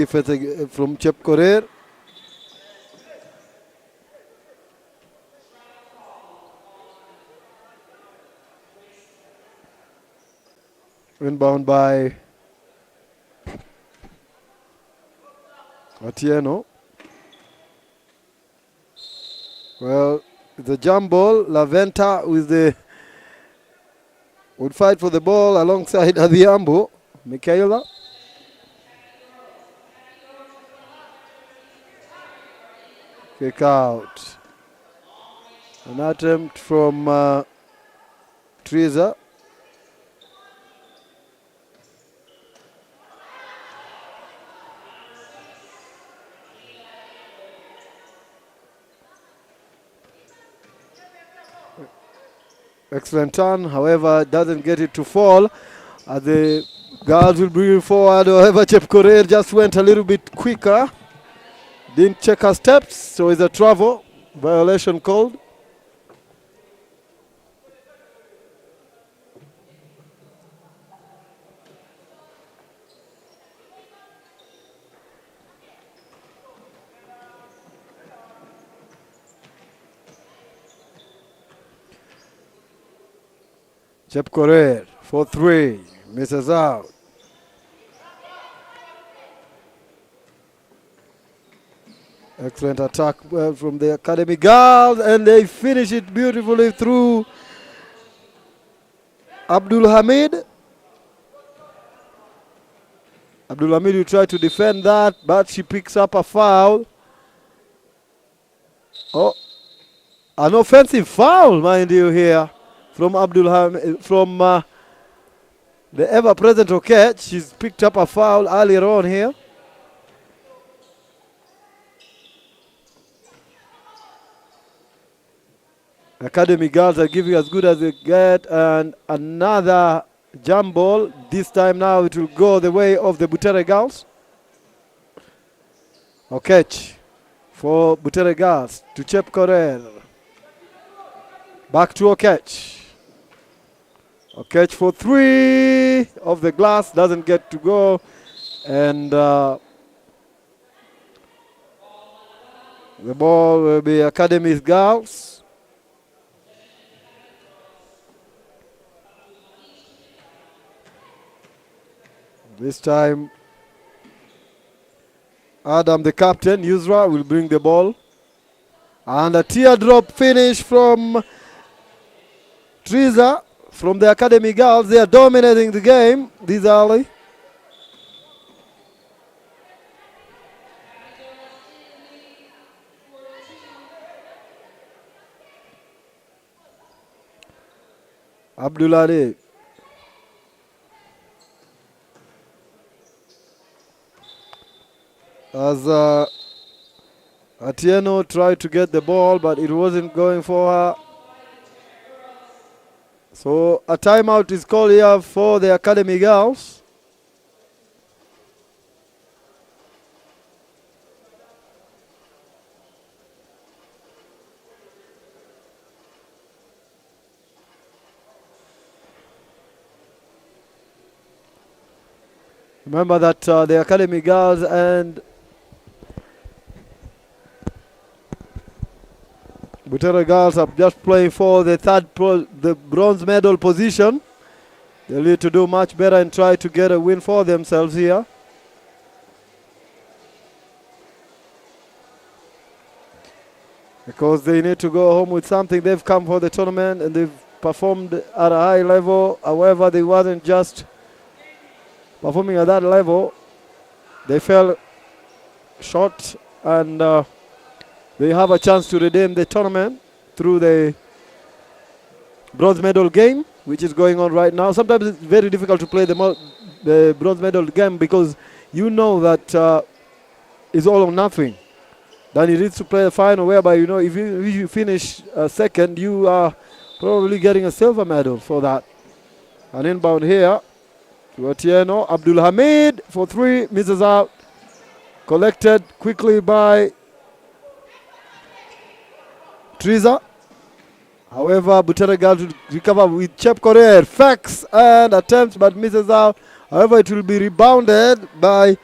Defense from Chep Korir. Inbound by Atieno. Well, the jump ball. Laventa would fight for the ball alongside Adhiambo. Michaela. Kick out. An attempt from Teresa. Excellent turn, however, doesn't get it to fall. The guards will bring it forward. However, Chep Korir just went a little bit quicker. Didn't check her steps, so it's a travel. Violation called. Chep Korir for 3, misses out. Excellent attack from the Academy girls, and they finish it beautifully through Abdul Hamid. Abdul Hamid will try to defend that, but she picks up a foul. Oh, an offensive foul, mind you, here. From Abdul Hamid, from the ever-present Okech. She's picked up a foul earlier on here. Academy girls are giving as good as they get, and another jump ball. This time now it will go the way of the BUTERE girls. Okech for BUTERE girls to Chep Korir. Back to Okech. Okech for 3 of the glass, doesn't get to go, and the ball will be Academy's girls. This time Adam, the captain, Yusra, will bring the ball. And a teardrop finish from Teresa. From the Academy girls, they are dominating the game this early. Abdullah as Atieno tried to get the ball, but it wasn't going for her. So a timeout is called here for the Academy girls. Remember that the Academy girls and BUTERE girls are just playing for the the bronze medal position. They need to do much better and try to get a win for themselves here. Because they need to go home with something. They've come for the tournament and they've performed at a high level. However, they wasn't just performing at that level. They fell short, and they have a chance to redeem the tournament through the bronze medal game, which is going on right now. Sometimes it's very difficult to play the bronze medal game because you know that it's all or nothing. Then you need to play the final, whereby you know if you finish second, you are probably getting a silver medal for that. An inbound here to Atieno. Abdul Hamid for 3, misses out. Collected quickly by Teresa. However, BUTERE girls will recover with Chep Korir. Fakes and attempts but misses out. However, it will be rebounded by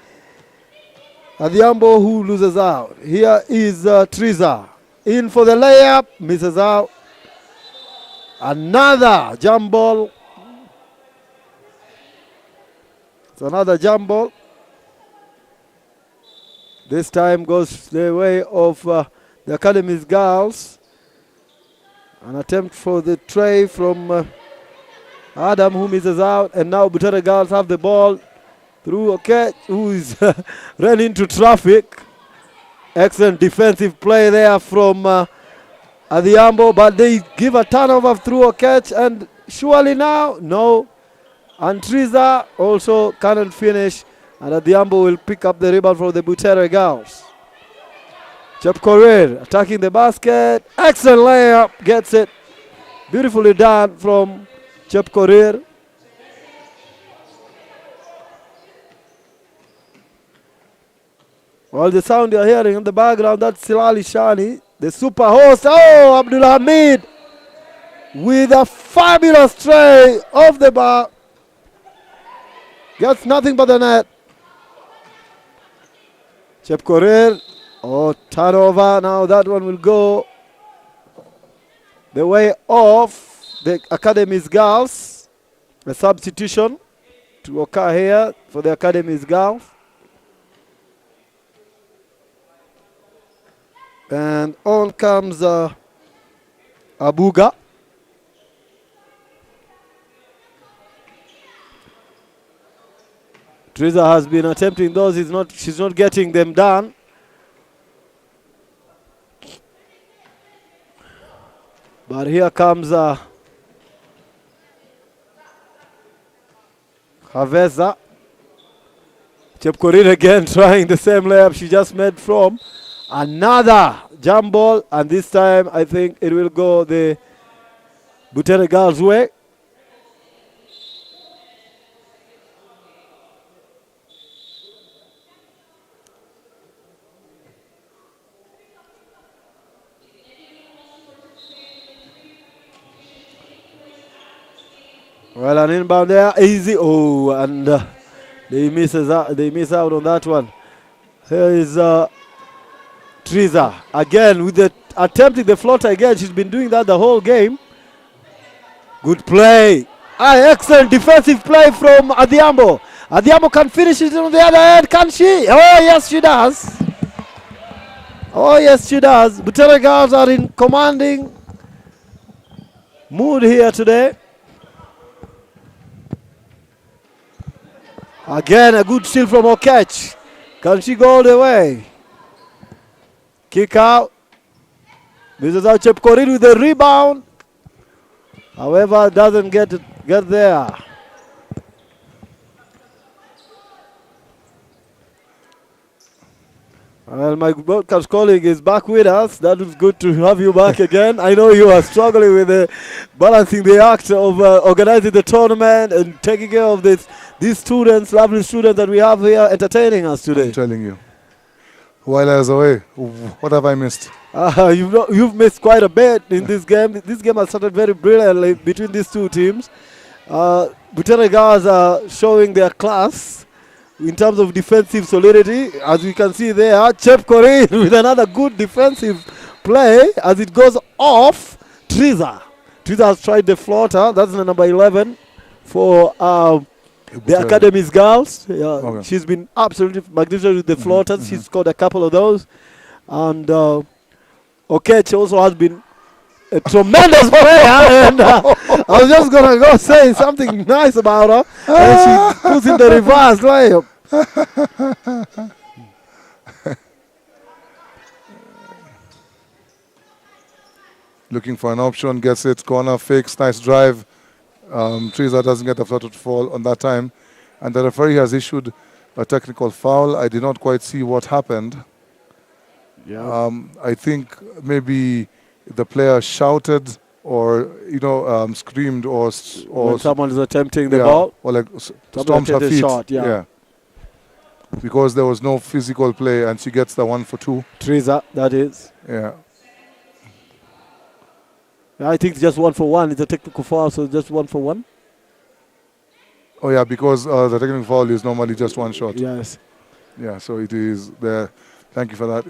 Adhiambo who loses out. Here is Triza. In for the layup, misses out. Another jump ball. It's another jump ball. This time goes the way of the Academy's girls. An attempt for the tray from Adam, who misses out. And now BUTERE girls have the ball through Okech, who is ran into traffic. Excellent defensive play there from Adhiambo, but they give a turnover through Okech, and surely now, no. And Triza also cannot finish, and Adhiambo will pick up the rebound from the BUTERE girls. Chepkorir attacking the basket. Excellent layup, gets it. Beautifully done from Chepkorir. Well, the sound you're hearing in the background, that's Silali Shani, the super host. Oh, Abdullah Hamid with a fabulous tray off the bar. Gets nothing but the net. Chepkorir. Oh, turnover. Now that one will go the way of the Academy's girls. A substitution to occur here for the Academy's girls. And on comes Abuga. Triza has been attempting those. She's not getting them done. But here comes Haveza. Chepkorir again trying the same layup she just made from. Another jump ball, and this time I think it will go the BUTERE girls' way. Well, an inbound there, easy. Oh, and they miss out on that one. Here is Triza again with the attempting the floater again. She's been doing that the whole game. Good play. Excellent defensive play from Adhiambo. Adhiambo can finish it on the other end, can she? Oh, yes, she does. Oh, yes, she does. BUTERE girls are in commanding mood here today. Again, a good steal from Okech. Can she go all the way? Kick out. Misses out. Chepkorir with the rebound. However, doesn't get there. Well, my broadcast colleague is back with us. That was good to have you back again. I know you are struggling with balancing the act of organizing the tournament and taking care of these students, lovely students that we have here entertaining us today. I'm telling you. While I was away, what have I missed? You've missed quite a bit in this game. This game has started very brilliantly between these two teams. BUTERE girls are showing their class in terms of defensive solidity. As we can see there, Chepkorir with another good defensive play as it goes off. Triza has tried the floater. That's the number 11 for the Academy's girls. Okay. She's been absolutely magnificent with the floaters. She's scored a couple of those. And Okech also has been a tremendous player. And I was just going to go say something nice about her. And she puts in the reverse layup. Looking for an option, gets it, corner, fakes, nice drive. Triza doesn't get the flutter to fall on that time. And the referee has issued a technical foul. I did not quite see what happened. Yeah. I think maybe the player shouted or, screamed or when someone is attempting the ball. Or like stomped her feet. Shot, yeah. Because there was no physical play and she gets the 1 for 2. Triza, that is. Yeah. I think it's just 1 for 1. It's a technical foul, so just 1 for 1. Oh, yeah, because the technical foul is normally just one shot. Yes. Yeah, so it is there. Thank you for that.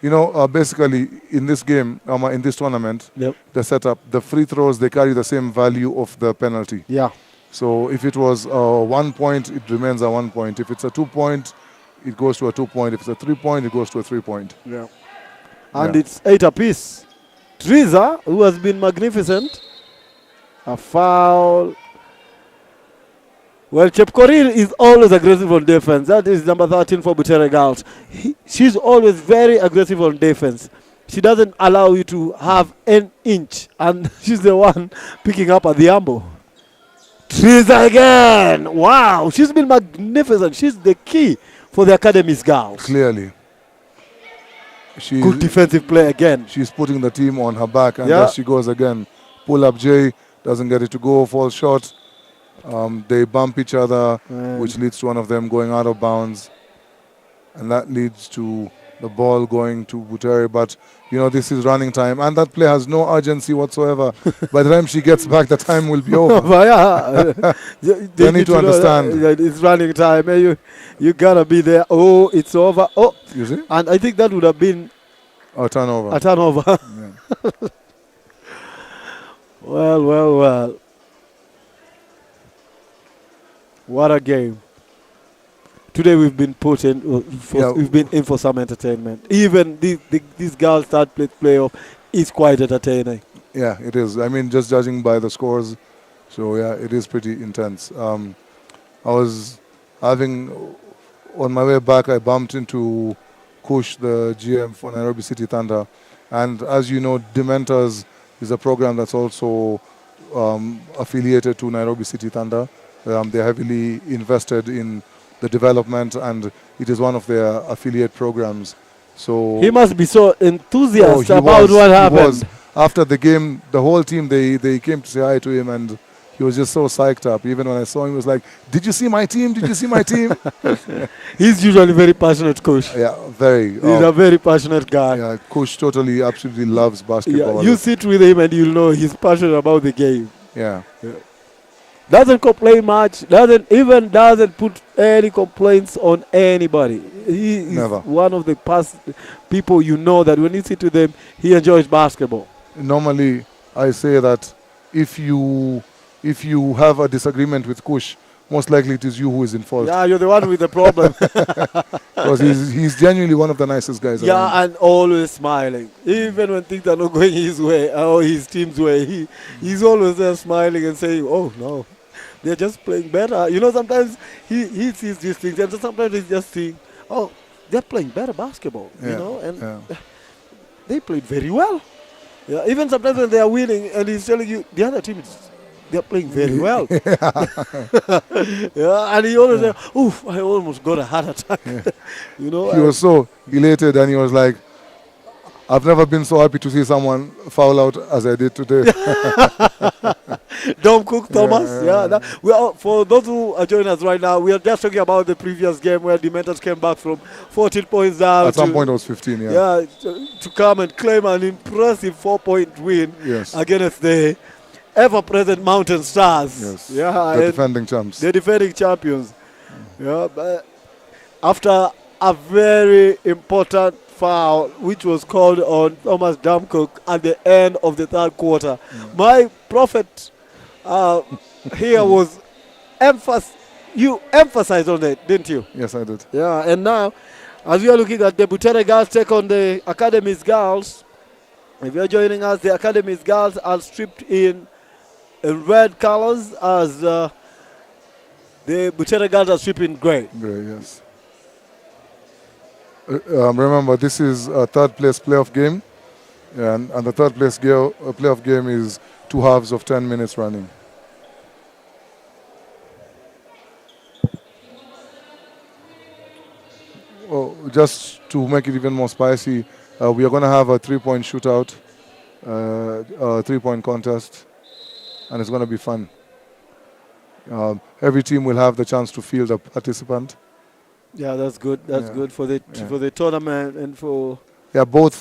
You know, basically in this game, in this tournament, Yep. the setup, the free throws, they carry the same value of the penalty. Yeah. So if it was 1 point, it remains a 1 point. If it's a 2 point, it goes to a 2 point. If it's a 3 point, it goes to a 3 point. Yeah. And Yeah. it's 8 apiece. Triza, who has been magnificent, a foul. Well, Chepkorir is always aggressive on defense. That is number 13 for Butere Girls. She's always very aggressive on defense. She doesn't allow you to have an inch, and she's the one picking up at the ambo. Triza again. Wow, she's been magnificent. She's the key for the Academy's girls. Clearly. Good defensive play again. She's putting the team on her back, and Yeah. there she goes again. Pull up J, doesn't get it to go, falls short. They bump each other, which leads to one of them going out of bounds. And that leads to the ball going to Butere. But, you know, this is running time. And that play has no urgency whatsoever. By the time she gets back, the time will be over. But yeah, They need to understand. that it's running time. You gotta be there. Oh, it's over. Oh, You see? and I think that would have been A turnover. a turnover. Yeah. Well. What a game. Today we've been put in. We've been in for some entertainment. Even these girls start playoff is quite entertaining. Yeah, it is. I mean, just judging by the scores. So, yeah, it is pretty intense. I was on my way back, I bumped into Kush, the GM for Nairobi City Thunder. And as you know, Dementors is a program that's also affiliated to Nairobi City Thunder. They're heavily invested in the development, and it is one of their affiliate programs. So He must be so enthusiastic he about was, what he happened. was. After the game, the whole team, they came to say hi to him, and he was just so psyched up. Even when I saw him, he was like, "Did you see my team? Did you see my team?" He's usually very passionate, Coach. Yeah, very. He's a very passionate guy. Yeah, Coach totally, absolutely loves basketball. Yeah, you sit with him and you'll know he's passionate about the game. Yeah. Doesn't complain much. Doesn't put any complaints on anybody. He is Never. one of the past people you know that when you sit with him, he enjoys basketball. Normally, I say that if you have a disagreement with Kush, most likely it is you who is in fault. Yeah, you're the one with the problem. Because he's genuinely one of the nicest guys around. Yeah, and always smiling. Even when things are not going his way or his team's way, he's always there smiling and saying, "Oh no, they're just playing better." You know, sometimes he sees these things, and sometimes he's just saying, "Oh, they're playing better basketball." Yeah, You know, and yeah. they played very well. Yeah, even sometimes when they are winning, and he's telling you the other team they're playing very well. Yeah, and he always said, "Oof, I almost got a heart attack." You know, He was so elated, and he was like, "I've never been so happy to see someone foul out as I did today." Dom Cook Thomas. For those who are joining us right now, we are just talking about the previous game where Dementors came back from 14 points down. At some point, it was 15. To come and claim an impressive 4-point win Yes. against the ever-present Mountain Stars. Yes. Yeah, The defending champs. the defending champions. Yeah, but after a very important foul which was called on Thomas Damcook at the end of the third quarter. My prophet here was you emphasized on it, didn't you? Yes, I did. Yeah, and now as we are looking at the Butere girls take on the Academy's girls, if you're joining us, the Academy's girls are stripped in red colors as the Butere girls are stripped in gray. Great, yes. Remember, this is a third place playoff game, and the third place playoff game is 2 halves of 10 minutes running. Oh, just to make it even more spicy, we are going to have a 3-point shootout, a 3-point contest, and it's going to be fun. Every team will have the chance to field a participant. Yeah, that's good. That's good for the tournament and for both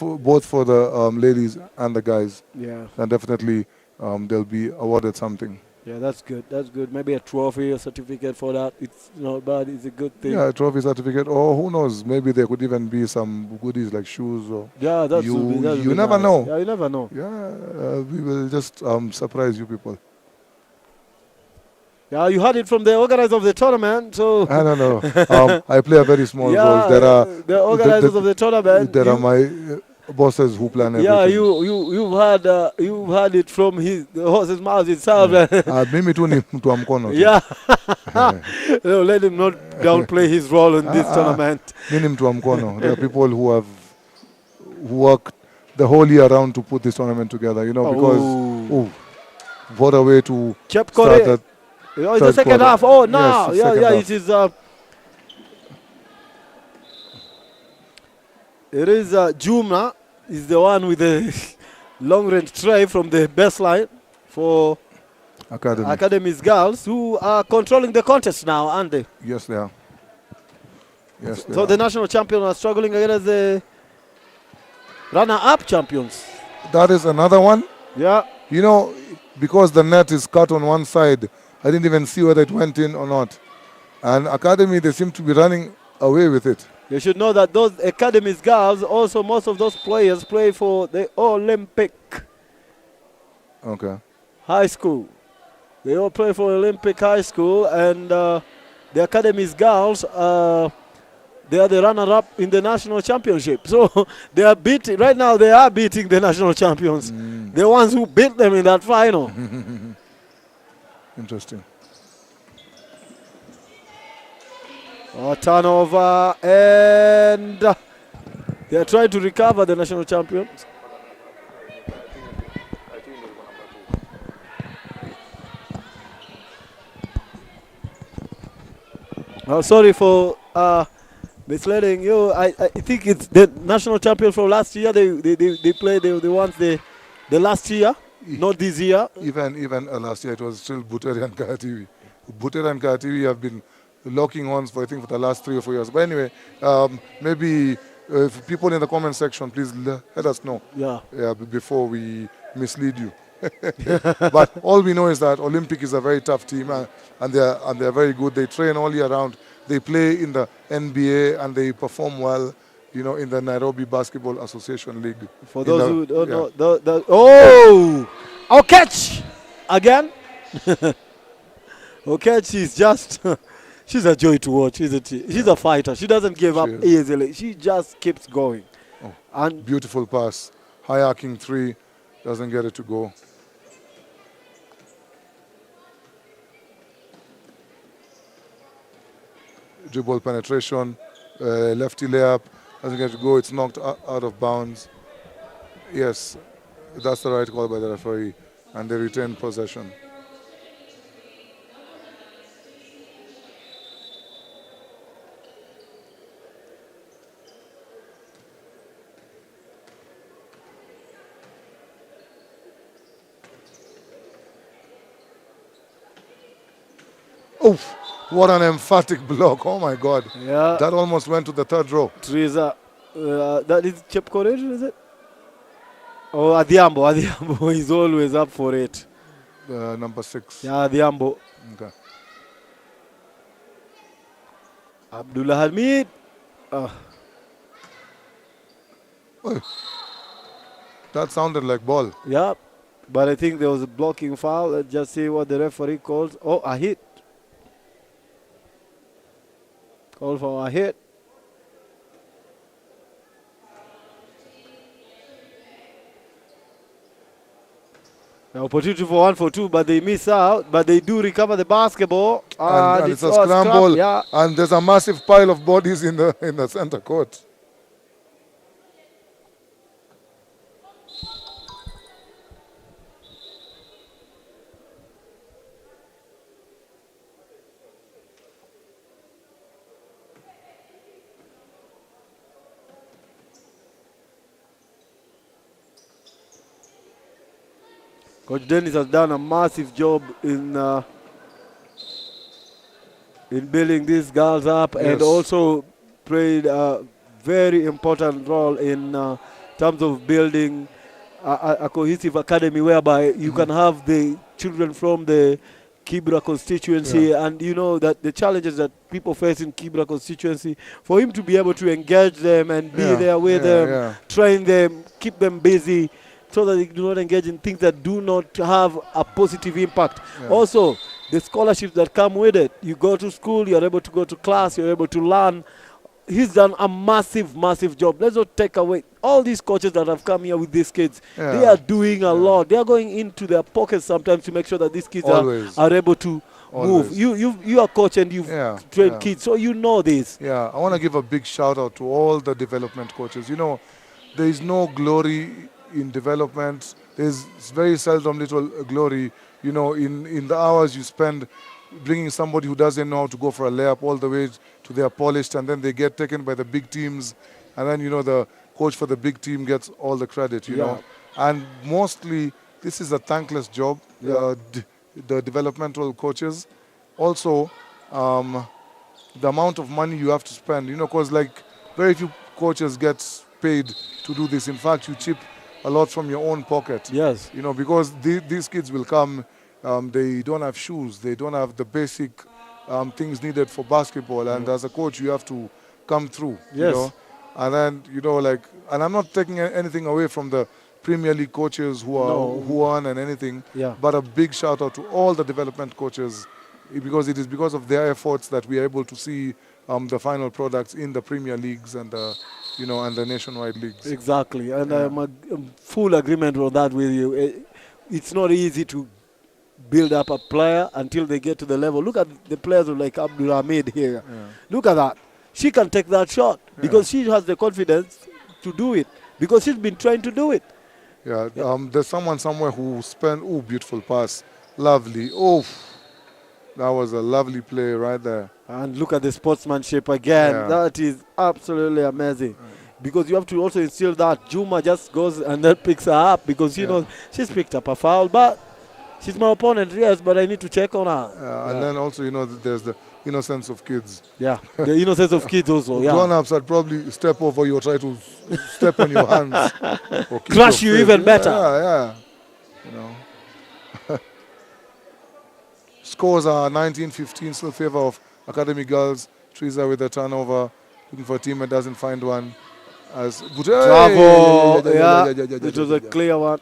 for the ladies and the guys. yeah. And definitely they'll be awarded something. Yeah, that's good. That's good. Maybe a trophy or certificate for that. It's not bad. It's a good thing. Yeah, a trophy certificate, or who knows? Maybe there could even be some goodies like shoes or. Yeah, that You would be. That would you be never nice. know. Yeah, you never know. Yeah, we will just surprise you people. Yeah, you heard it from the organizer of the tournament. So I don't know. I play a very small yeah, role. There are the organizers of the tournament. there are my bosses who plan everything. Yeah, you've heard it from the horse's mouth itself. Mimi tu ni mtu wa mkono tu. Yeah, no, let him not downplay his role in this tournament. Mimi ni mtu wa mkono. There are people who worked the whole year round to put this tournament together. You know, because what a way to start that. It's the second quarter. half. Oh, no. Yes, Yeah, half. it is. It is Juma is the one with the long-range try from the baseline for Academy's girls who are controlling the contest now, aren't they? Yes, they are. Yes, they so are. the national champions are struggling against the runner-up champions. That is another one. Yeah. You know, because the net is cut on one side, I didn't even see whether it went in or not. And Academy, they seem to be running away with it. You should know that those Academy's girls, also most of those players play for the Olympic High School. They all play for Olympic High School, and the Academy's girls, they are the runner-up in the national championship. So they are beating, right now they are beating the national champions. The ones who beat them in that final. Interesting. Turnover, and they are trying to recover the national champions. Sorry for misleading you. I think it's the national champion from last year. They played the last year, not this year. Even last year it was still BUTERE and KTV. BUTERE and KTV have been locking horns for the last 3 or 4 years. But anyway, maybe if people in the comment section, please let us know. Yeah, before we mislead you. But all we know is that Olympic is a very tough team, and they're very good. They train all year round. They play in the NBA and they perform well, you know, in the Nairobi Basketball Association League. For those who don't know, catch again. She's just. She's a joy to watch, isn't she? She's a fighter. She doesn't give up easily. She just keeps going. And beautiful pass. High arcing 3. Doesn't get it to go. Dribble penetration. Lefty layup. Doesn't get it to go. It's knocked out of bounds. Yes, that's the right call by the referee. And they retain possession. Oof, what an emphatic block. Oh my God. Yeah. That almost went to the third row. Teresa, that is Chep Courage, is it? Oh, Adhiambo is always up for it. Number 6. Yeah, Adhiambo. Okay. Abdullah Hamid. That sounded like ball. Yeah, but I think there was a blocking foul. Let's just see what the referee calls. Oh, a hit. Call for a hit. Now opportunity for 1 for 2, but they miss out. But they do recover the basketball. And it's a scramble. Yeah. And there's a massive pile of bodies in the center court. Coach Dennis has done a massive job in building these girls up, and also played a very important role in terms of building a cohesive academy whereby you can have the children from the Kibra constituency, and you know that the challenges that people face in Kibra constituency, for him to be able to engage them and be there with them, train them, keep them busy, so that they do not engage in things that do not have a positive impact. Also, the scholarships that come with it. You go to school, you're able to go to class, you're able to learn. He's done a massive, massive job. Let's not take away all these coaches that have come here with these kids. They are doing a lot. They are going into their pockets sometimes to make sure that these kids are able to move. You are coach and you've trained kids, so you know this. Yeah, I want to give a big shout out to all the development coaches. You know, there is no glory in development. There's very seldom little glory, you know, in the hours you spend bringing somebody who doesn't know how to go for a layup all the way to their polished, and then they get taken by the big teams, and then, you know, the coach for the big team gets all the credit, you know. And mostly this is a thankless job, the developmental coaches. Also, the amount of money you have to spend, you know, because like very few coaches get paid to do this. In fact, you chip a lot from your own pocket. Yes. You know, because these kids will come, they don't have shoes, they don't have the basic things needed for basketball, and as a coach you have to come through. You know? And then, you know, like, and I'm not taking anything away from the Premier League coaches who earn and anything, but a big shout out to all the development coaches, because it is because of their efforts that we are able to see the final products in the Premier Leagues and the, you know, and the nationwide leagues. Exactly, and I'm in full agreement on that with you. It's not easy to build up a player until they get to the level. Look at the players like Abdul Hamid here. Look at that. She can take that shot because she has the confidence to do it, because she's been trying to do it. There's someone somewhere who spent, beautiful pass. Lovely. That was a lovely play right there. And look at the sportsmanship again. That is absolutely amazing. Because you have to also instill that. Juma just goes and then picks her up because she knows she's picked up a foul, but she's my opponent, yes, but I need to check on her. And then also, you know, there's the innocence of kids. The innocence of kids also. Grown-ups would probably step over you or try to step on your hands. Or crush you even better. You know. Scores are 19-15, still favor of Academy Girls. Teresa with a turnover, looking for a team that doesn't find one. As Bravo! It was a clear one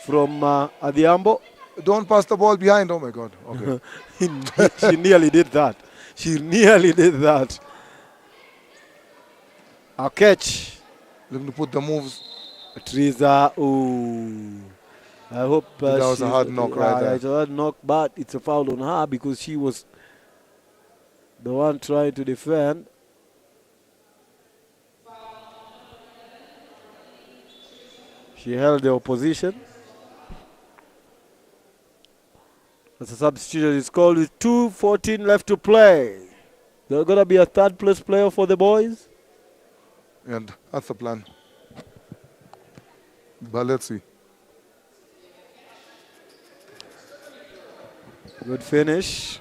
from Adhiambo. Don't pass the ball behind. Oh my God. Okay. She nearly did that. She nearly did that. A catch. Looking to put the moves. Teresa, I hope that was a hard knock right there. It's a hard knock, but it's a foul on her because she was the one trying to defend. She held the opposition. As a substitution is called with 2:14 left to play. There's going to be a third place player for the boys. And that's the plan. But let's see. Good finish.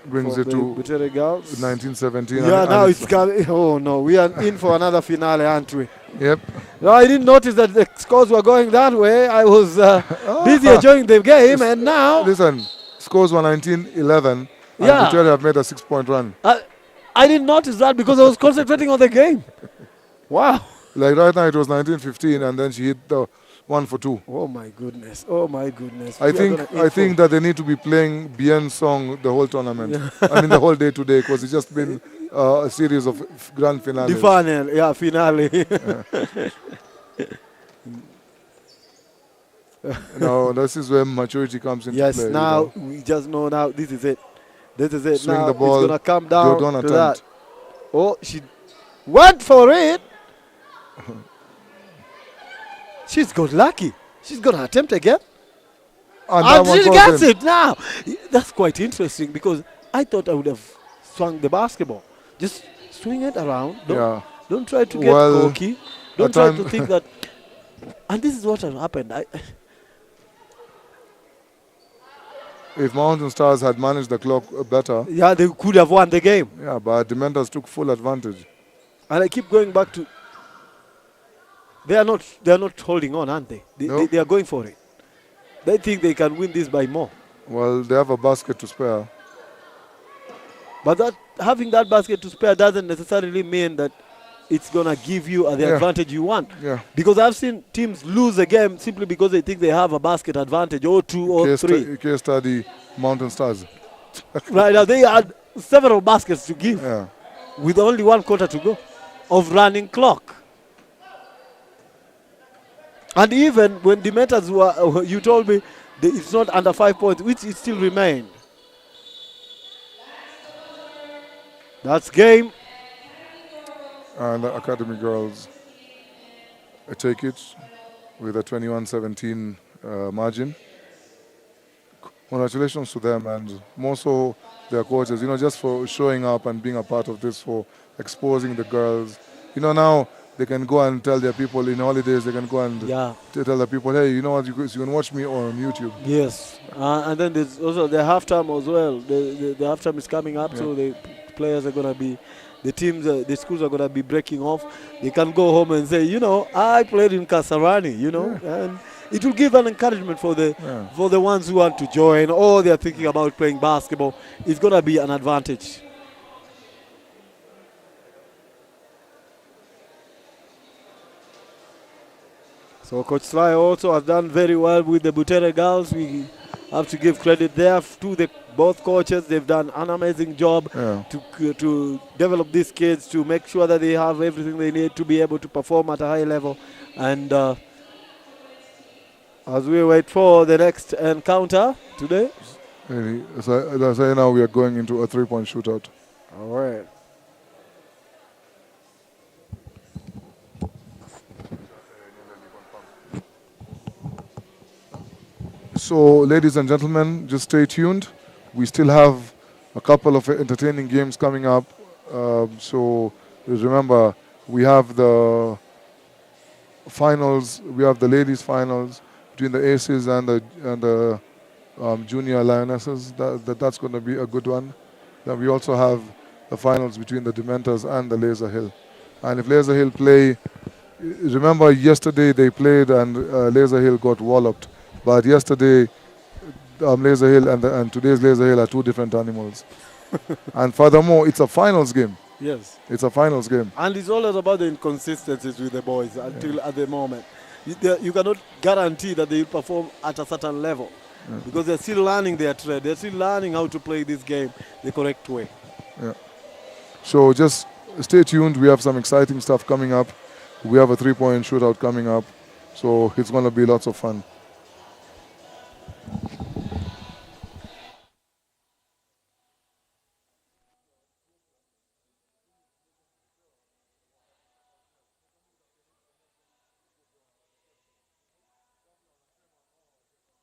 Brings it to BUTERE girls. 1917. Now it's coming. Oh no, we are in for another finale, aren't we? Yep. No, I didn't notice that the scores were going that way. I was busy enjoying the game, and now. Listen, scores were 19-11, and BUTERE have made a 6-point run. I didn't notice that because I was concentrating on the game. Wow. Like right now it was 19-15, and then she hit the 1 for 2. Oh my goodness! Oh my goodness! I think that they need to be playing Bien's song the whole tournament. I mean the whole day today, because it's just been a series of grand finales. The final, finale. No, this is where maturity comes into play. Yes, now we just know now this is it. This is it. Swing now the ball. It's gonna come down to attempt. that. Oh, she went for it. She's got lucky. She's going to attempt again. And she gets it now. That's quite interesting because I thought I would have swung the basketball. Just swing it around. Don't try to get cocky. Don't try to think that. And this is what has happened. If Mountain Stars had managed the clock better. They could have won the game. But Dementors took full advantage. And I keep going back to They are not holding on, aren't they? No. They are going for it. They think they can win this by more. Well, they have a basket to spare. But having that basket to spare doesn't necessarily mean that it's going to give you the Yeah. advantage you want. Yeah. Because I've seen teams lose a game simply because they think they have a basket advantage, or two or three. Case study, Mountain Stars. Right now, they had several baskets to give Yeah. with only 1 quarter to go of running clock. And even when the matters were, you told me it's not under 5 points, which it still remained. That's game. And the Academy girls take it with a 21-17 margin. Congratulations to them, and more so their coaches, just for showing up and being a part of this, for exposing the girls. Now they can go and tell their people in holidays, they can go and tell the people, hey, you know what, you can watch me on YouTube. Yes. And then there's also the halftime as well. The halftime is coming up, so the players are going to be, the teams, the schools are going to be breaking off. They can go home and say, I played in Kasarani, and it will give an encouragement for the ones who want to join, or they're thinking about playing basketball. It's going to be an advantage. So Coach Sly also has done very well with the BUTERE girls. We have to give credit there to both coaches. They've done an amazing job to develop these kids, to make sure that they have everything they need to be able to perform at a high level. And as we wait for the next encounter today. As I say now, we are going into a 3-point shootout. All right. So, ladies and gentlemen, just stay tuned. We still have a couple of entertaining games coming up. So, remember, we have the finals. We have the ladies' finals between the Aces and the Junior Lionesses. That's going to be a good one. Then we also have the finals between the Dementors and the Laser Hill. And if Laser Hill play, remember yesterday they played and Laser Hill got walloped. But yesterday, Laser Hill and today's Laser Hill are two different animals. And furthermore, it's a finals game. Yes. It's a finals game. And it's always about the inconsistencies with the boys until at the moment. You cannot guarantee that they will perform at a certain level because they're still learning their trade. They're still learning how to play this game the correct way. Yeah. So just stay tuned. We have some exciting stuff coming up. We have a 3-point shootout coming up. So it's going to be lots of fun.